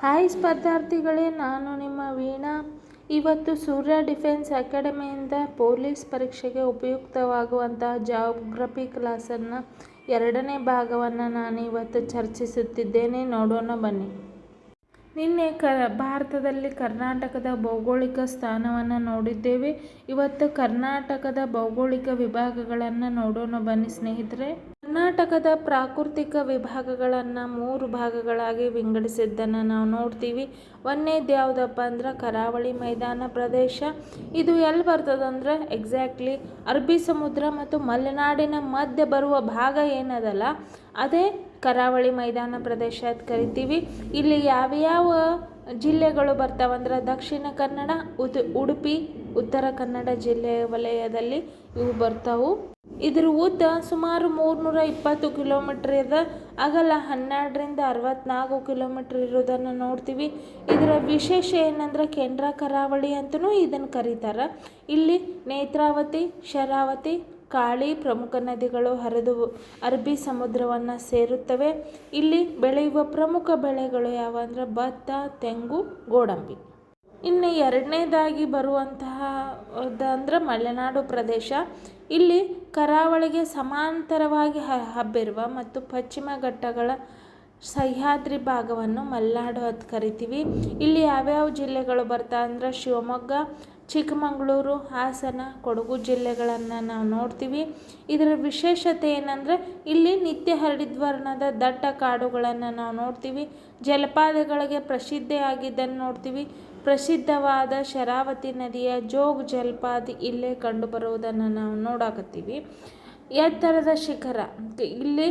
Hi ಸ್ಪರ್ಧಾರ್ಥಿಗಳೇ, ನಾನು ನಿಮ್ಮ ವೀಣಾ. ಇವತ್ತು ಸೂರ್ಯ ಡಿಫೆನ್ಸ್ ಅಕಾಡೆಮಿಯಿಂದ ಪೊಲೀಸ್ ಪರೀಕ್ಷೆಗೆ ಉಪಯುಕ್ತವಾಗುವಂತಹ ಜಾಗ್ರಫಿ ಕ್ಲಾಸನ್ನು ಎರಡನೇ ಭಾಗವನ್ನು ನಾನು ಇವತ್ತು ಚರ್ಚಿಸುತ್ತಿದ್ದೇನೆ. ನೋಡೋಣ ಬನ್ನಿ. ನಿನ್ನೆ ಭಾರತದಲ್ಲಿ ಕರ್ನಾಟಕದ ಭೌಗೋಳಿಕ ಸ್ಥಾನವನ್ನು ನೋಡಿದ್ದೇವೆ. ಇವತ್ತು ಕರ್ನಾಟಕದ ಭೌಗೋಳಿಕ ವಿಭಾಗಗಳನ್ನು ನೋಡೋಣ ಬನ್ನಿ ಸ್ನೇಹಿತರೆ. ಕರ್ನಾಟಕದ ಪ್ರಾಕೃತಿಕ ವಿಭಾಗಗಳನ್ನು 3 ಭಾಗಗಳಾಗಿ ವಿಂಗಡಿಸಿದ್ದನ್ನು ನಾವು ನೋಡ್ತೀವಿ. ಒಂದನೇದು ಯಾವುದಪ್ಪ ಅಂದ್ರೆ ಕರಾವಳಿ ಮೈದಾನ ಪ್ರದೇಶ. ಇದು ಎಲ್ಲಿ ಬರ್ತದಂದ್ರೆ ಎಕ್ಸಾಕ್ಟ್ಲಿ ಅರಬ್ಬಿ ಸಮುದ್ರ ಮತ್ತು ಮಲೆನಾಡಿನ ಮಧ್ಯೆ ಬರುವ ಭಾಗ ಏನದಲ್ಲ ಅದೇ ಕರಾವಳಿ ಮೈದಾನ ಪ್ರದೇಶ ಅಂತ ಕರಿತೀವಿ. ಇಲ್ಲಿ ಯಾವ್ಯಾವ ಜಿಲ್ಲೆಗಳು ಬರ್ತಾವಂದ್ರೆ ದಕ್ಷಿಣ ಕನ್ನಡ, ಉಡುಪಿ, ಉತ್ತರ ಕನ್ನಡ ಜಿಲ್ಲೆಯ ವಲಯದಲ್ಲಿ ಇವು ಬರ್ತಾವು. ಇದರ ಉದ್ದ ಸುಮಾರು 320 ಕಿಲೋಮೀಟರ್ ಇದೆ. ಅಗಲ 12ರಿಂದ 64 ಕಿಲೋಮೀಟರ್ ಇರೋದನ್ನು ನೋಡ್ತೀವಿ. ಇದರ ವಿಶೇಷ ಏನಂದ್ರೆ ಕೇಂದ್ರ ಕರಾವಳಿ ಅಂತಲೂ ಇದನ್ನು ಕರೀತಾರೆ. ಇಲ್ಲಿ ನೇತ್ರಾವತಿ, ಶರಾವತಿ, ಕಾಳಿ ಪ್ರಮುಖ ನದಿಗಳು ಹರಿದು ಅರಬ್ಬಿ ಸಮುದ್ರವನ್ನು ಸೇರುತ್ತವೆ. ಇಲ್ಲಿ ಬೆಳೆಯುವ ಪ್ರಮುಖ ಬೆಳೆಗಳು ಯಾವ ಅಂದರೆ ಭತ್ತ, ತೆಂಗು, ಗೋಡಂಬಿ. ಇನ್ನು ಎರಡನೇದಾಗಿ ಬರುವಂತಹ ಅಂದರೆ ಮಲೆನಾಡು ಪ್ರದೇಶ. ಇಲ್ಲಿ ಕರಾವಳಿಗೆ ಸಮಾಂತರವಾಗಿ ಹಬ್ಬಿರುವ ಮತ್ತು ಪಶ್ಚಿಮ ಘಟ್ಟಗಳ ಸಹ್ಯಾದ್ರಿ ಭಾಗವನ್ನು ಮಲೆನಾಡು ಅಂತ ಕರಿತೀವಿ. ಇಲ್ಲಿ ಯಾವ್ಯಾವ ಜಿಲ್ಲೆಗಳು ಬರ್ತಾ ಅಂದರೆ ಶಿವಮೊಗ್ಗ, ಚಿಕ್ಕಮಗಳೂರು, ಹಾಸನ, ಕೊಡಗು ಜಿಲ್ಲೆಗಳನ್ನು ನಾವು ನೋಡ್ತೀವಿ. ಇದರ ವಿಶೇಷತೆ ಏನಂದರೆ ಇಲ್ಲಿ ನಿತ್ಯ ಹರಿದ್ವರ್ಣದ ದಟ್ಟ ಕಾಡುಗಳನ್ನು ನಾವು ನೋಡ್ತೀವಿ. ಜಲಪಾತಗಳಿಗೆ ಪ್ರಸಿದ್ಧಿಯಾಗಿದ್ದನ್ನು ನೋಡ್ತೀವಿ. ಪ್ರಸಿದ್ಧವಾದ ಶರಾವತಿ ನದಿಯ ಜೋಗ್ ಜಲಪಾತ ಇಲ್ಲೇ ಕಂಡುಬರುವುದನ್ನು ನಾವು ನೋಡಾಕತ್ತೀವಿ. ಎತ್ತರದ ಶಿಖರ, ಇಲ್ಲಿ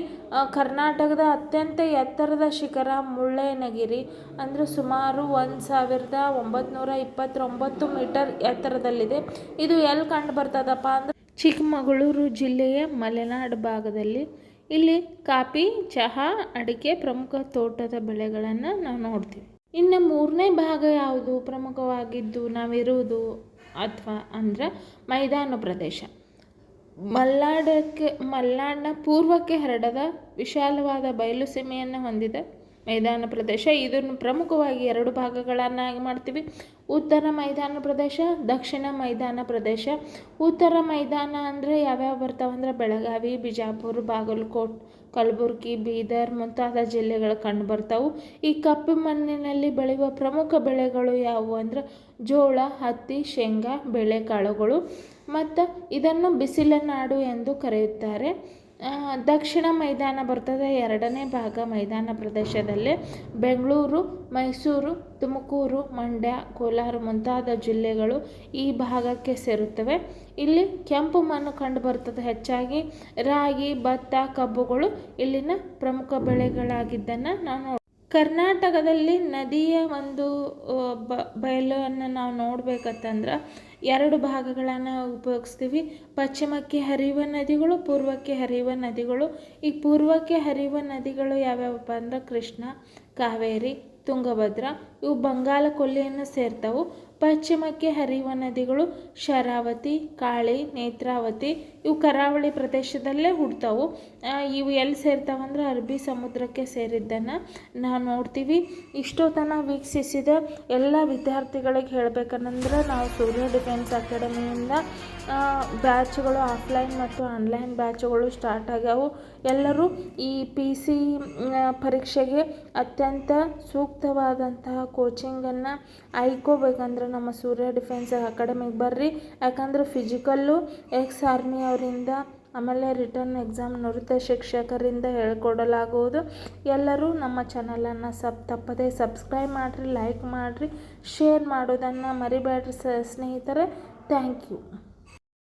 ಕರ್ನಾಟಕದ ಅತ್ಯಂತ ಎತ್ತರದ ಶಿಖರ ಮುಳ್ಳಯ್ಯನಗಿರಿ ಅಂದರೆ ಸುಮಾರು 1929 ಮೀಟರ್ ಎತ್ತರದಲ್ಲಿದೆ. ಇದು ಎಲ್ಲಿ ಕಂಡು ಬರ್ತದಪ್ಪ ಅಂದರೆ ಚಿಕ್ಕಮಗಳೂರು ಜಿಲ್ಲೆಯ ಮಲೆನಾಡು ಭಾಗದಲ್ಲಿ. ಇಲ್ಲಿ ಕಾಫಿ, ಚಹಾ, ಅಡಿಕೆ ಪ್ರಮುಖ ತೋಟದ ಬೆಳೆಗಳನ್ನು ನಾವು ನೋಡ್ತೀವಿ. ಇನ್ನು ಮೂರನೇ ಭಾಗ ಯಾವುದು ಪ್ರಮುಖವಾಗಿದ್ದು ನಾವಿರುವುದು ಅಥವಾ ಅಂದರೆ ಮೈದಾನ ಪ್ರದೇಶ. ಮಲೆನಾಡಿನ ಪೂರ್ವಕ್ಕೆ ಹರಡದ ವಿಶಾಲವಾದ ಬಯಲು ಸೀಮೆಯನ್ನು ಹೊಂದಿದ ಮೈದಾನ ಪ್ರದೇಶ. ಇದನ್ನು ಪ್ರಮುಖವಾಗಿ 2 ಭಾಗಗಳನ್ನಾಗಿ ಮಾಡ್ತೀವಿ. ಉತ್ತರ ಮೈದಾನ ಪ್ರದೇಶ, ದಕ್ಷಿಣ ಮೈದಾನ ಪ್ರದೇಶ. ಉತ್ತರ ಮೈದಾನ ಅಂದರೆ ಯಾವ್ಯಾವ ಬರ್ತಾವಂದ್ರೆ ಬೆಳಗಾವಿ, ಬಿಜಾಪುರ, ಬಾಗಲಕೋಟೆ, ಕಲಬುರಗಿ, ಬೀದರ್ ಮುಂತಾದ ಜಿಲ್ಲೆಗಳು ಕಂಡು ಬರ್ತಾವು. ಈ ಕಪ್ಪು ಮಣ್ಣಿನಲ್ಲಿ ಬೆಳೆಯುವ ಪ್ರಮುಖ ಬೆಳೆಗಳು ಯಾವುವು ಅಂದರೆ ಜೋಳ, ಹತ್ತಿ, ಶೇಂಗಾ, ಬೇಳೆಕಾಳುಗಳು ಮತ್ತು ಇದನ್ನು ಬಿಸಿಲ ನಾಡು ಎಂದು ಕರೆಯುತ್ತಾರೆ. ದಕ್ಷಿಣ ಮೈದಾನ ಬರ್ತದೆ, ಎರಡನೇ ಭಾಗ ಮೈದಾನ ಪ್ರದೇಶದಲ್ಲಿ ಬೆಂಗಳೂರು, ಮೈಸೂರು, ತುಮಕೂರು, ಮಂಡ್ಯ, ಕೋಲಾರ ಮುಂತಾದ ಜಿಲ್ಲೆಗಳು ಈ ಭಾಗಕ್ಕೆ ಸೇರುತ್ತವೆ. ಇಲ್ಲಿ ಕೆಂಪು ಮಣ್ಣು ಕಂಡು ಬರ್ತದೆ. ಹೆಚ್ಚಾಗಿ ರಾಗಿ, ಭತ್ತ, ಕಬ್ಬುಗಳು ಇಲ್ಲಿನ ಪ್ರಮುಖ ಬೆಳೆಗಳಾಗಿದ್ದನ್ನು ನಾವು ಕರ್ನಾಟಕದಲ್ಲಿ ನದಿಯ ಒಂದು ಬಯಲನ್ನು ನಾವು ನೋಡ್ಬೇಕಂತಂದ್ರೆ 2 ಭಾಗಗಳನ್ನು ಉಪಯೋಗಿಸ್ತೀವಿ. ಪಶ್ಚಿಮಕ್ಕೆ ಹರಿಯುವ ನದಿಗಳು, ಪೂರ್ವಕ್ಕೆ ಹರಿಯುವ ನದಿಗಳು. ಈ ಪೂರ್ವಕ್ಕೆ ಹರಿಯುವ ನದಿಗಳು ಯಾವ್ಯಾವಪ್ಪ ಅಂದ್ರೆ ಕೃಷ್ಣ, ಕಾವೇರಿ, ತುಂಗಭದ್ರಾ ಇವು ಬಂಗಾಳ ಕೊಲ್ಲಿಯನ್ನು ಸೇರ್ತಾವು. ಪಶ್ಚಿಮಕ್ಕೆ ಹರಿಯುವ ನದಿಗಳು ಶರಾವತಿ, ಕಾಳಿ, ನೇತ್ರಾವತಿ ಇವು ಕರಾವಳಿ ಪ್ರದೇಶದಲ್ಲೇ ಹುಡ್ತಾವು. ಇವು ಎಲ್ಲಿ ಸೇರ್ತಾವಂದ್ರೆ ಅರಬ್ಬಿ ಸಮುದ್ರಕ್ಕೆ ಸೇರಿದ್ದನ್ನು ನಾವು ನೋಡ್ತೀವಿ. ಇಷ್ಟೊತ್ತನ ವೀಕ್ಷಿಸಿದ ಎಲ್ಲ ವಿದ್ಯಾರ್ಥಿಗಳಿಗೆ ಹೇಳಬೇಕಂದ್ರೆ ನಾವು ಸೂರ್ಯ ಡಿಫೆನ್ಸ್ ಅಕಾಡೆಮಿಯಿಂದ ಬ್ಯಾಚ್ಗಳು ಆಫ್ಲೈನ್ ಮತ್ತು ಆನ್ಲೈನ್ ಬ್ಯಾಚ್ಗಳು ಸ್ಟಾರ್ಟ್ ಆಗ್ಯಾವು. ಎಲ್ಲರೂ ಈ PC ಪರೀಕ್ಷೆಗೆ ಅತ್ಯಂತ ಸೂಕ್ತವಾದಂತಹ ಕೋಚಿಂಗನ್ನು ಆಯ್ಕೋಬೇಕಂದ್ರೆ ನಮ್ಮ ಸೂರ್ಯ ಡಿಫೆನ್ಸ್ ಅಕಾಡೆಮಿಗೆ ಬರ್ರಿ. ಯಾಕಂದ್ರೆ ಫಿಸಿಕಲ್ಲು ಆರ್ಮಿ ಅವರಿಂದ ಆಮೇಲೆ ರಿಟರ್ನ್ ಎಕ್ಸಾಮ್ ನುರಿತ ಶಿಕ್ಷಕರಿಂದ ಹೇಳ್ಕೊಡಲಾಗುವುದು. ಎಲ್ಲರೂ ನಮ್ಮ ಚಾನಲನ್ನು ತಪ್ಪದೇ ಸಬ್ಸ್ಕ್ರೈಬ್ ಮಾಡಿರಿ, ಲೈಕ್ ಮಾಡಿರಿ, ಶೇರ್ ಮಾಡೋದನ್ನು ಮರಿಬೇಡ್ರಿ ಸ್ನೇಹಿತರೆ. Thank you.